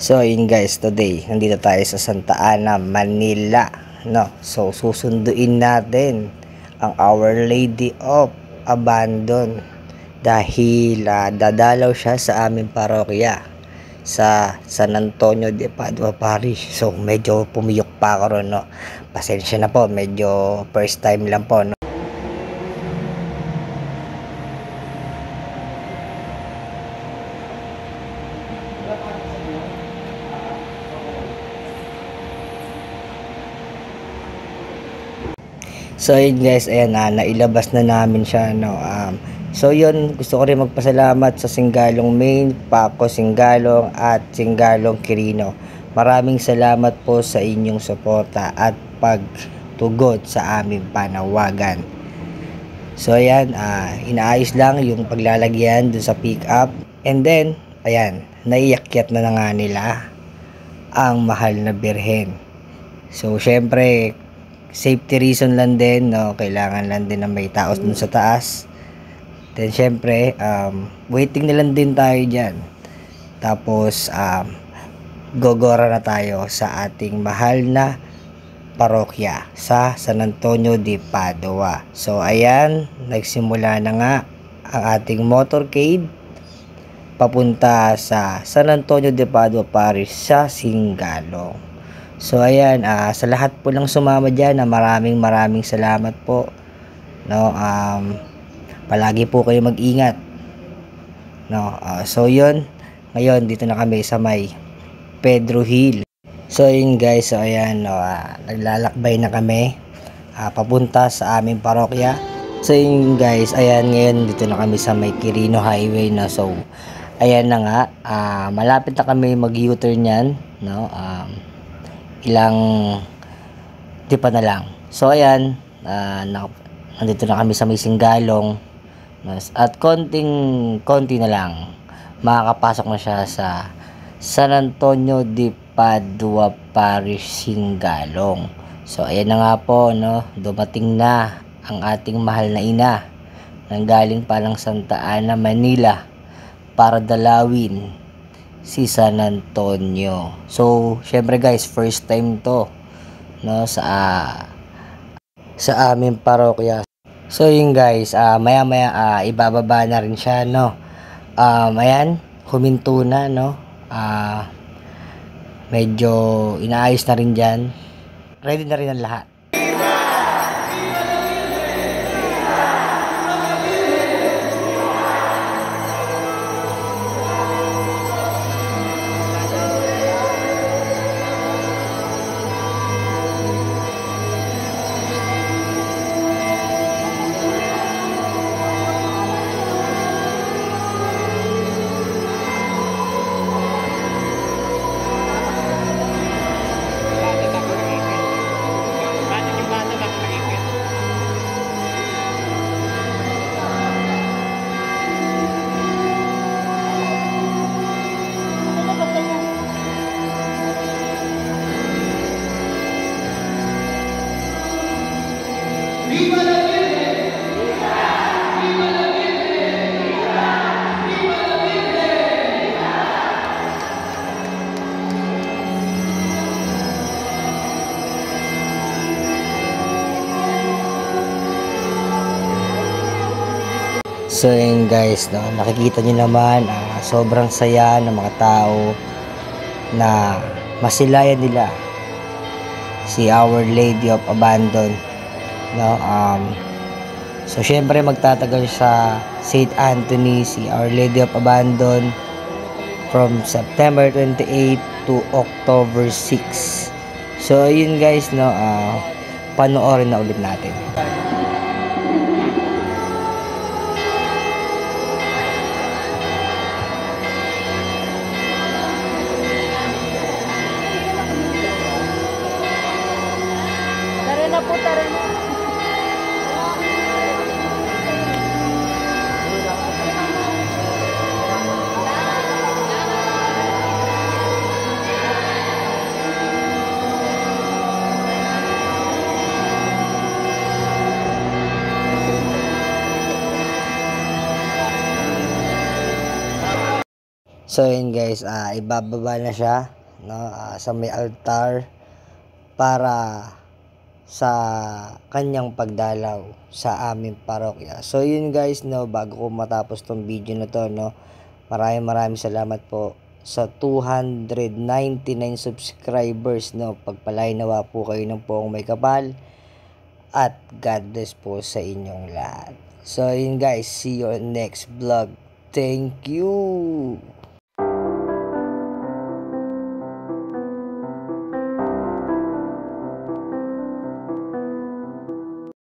So yun guys, today nandito tayo sa Santa Ana, Manila, no. So susunduin natin ang Our Lady of Abandon dahil dadalaw siya sa aming parokya sa San Antonio de Padua Parish. So medyo pumiyok pa ako ron, no. Pasensya na po, medyo first time lang po, no. So yun guys, ayan nailabas na namin siya, no. So yun, gusto ko rin magpasalamat sa Singgalong Main, Paco Singgalong at Singgalong Quirino. Maraming salamat po sa inyong suporta at pagtugon sa aming panawagan. So ayan, inaayos lang yung paglalagyan dun sa pick up. And then, ayan, naiyakyat na nga nila ang mahal na birhen. So syempre, safety reason lang din, no, kailangan lang din na may tao dun sa taas. Then syempre, waiting na lang din tayo dyan. Tapos gogora na tayo sa ating mahal na parokya sa San Antonio de Padua. So ayan, nagsimula na nga ang ating motorcade papunta sa San Antonio de Padua Parish sa Singgalong. So ayan, sa lahat po lang sumama diyan, maraming salamat po, no. Palagi po kayo mag-ingat, no. So yun, ngayon dito na kami sa may Pedro Hill. So yun guys, so ayan, no, naglalakbay na kami papunta sa aming parokya. So yun guys, ayan, ngayon dito na kami sa may Quirino Highway, no. So ayan na nga, malapit na kami mag-U-turn yan, no. Ilang tipa na lang. So ayan, nandito na kami sa may Singgalong, at konti na lang makakapasok na siya sa San Antonio de Padua Parish, Singgalong. So ayan na nga po, no, dumating na ang ating mahal na ina nanggaling pa lang Santa Ana, Manila para dalawin si San Antonio. So syempre guys, first time to, no, sa aming parokya. So yun guys, maya ibababa na rin siya, no. Ayan, huminto na, no. Medyo inaayos na rin dyan. Ready na rin ang lahat. So yun guys, no, nakikita nyo naman, sobrang saya ng mga tao na masilayan nila si Our Lady of Abandon, no. So syempre magtatagal sa St. Anthony si Our Lady of Abandon from September 28 to October 6. So yun guys, no, panoorin na ulit natin. So yun guys, ibababa na siya, no, sa may altar para sa kanyang pagdalaw sa aming parokya. So yun guys, no, bago ko matapos tong video na to, no, maraming salamat po sa 299 subscribers, no. Pagpalain nawa po kayo ng poong may kapal at God bless po sa inyong lahat. So yun guys, see you on next vlog. Thank you.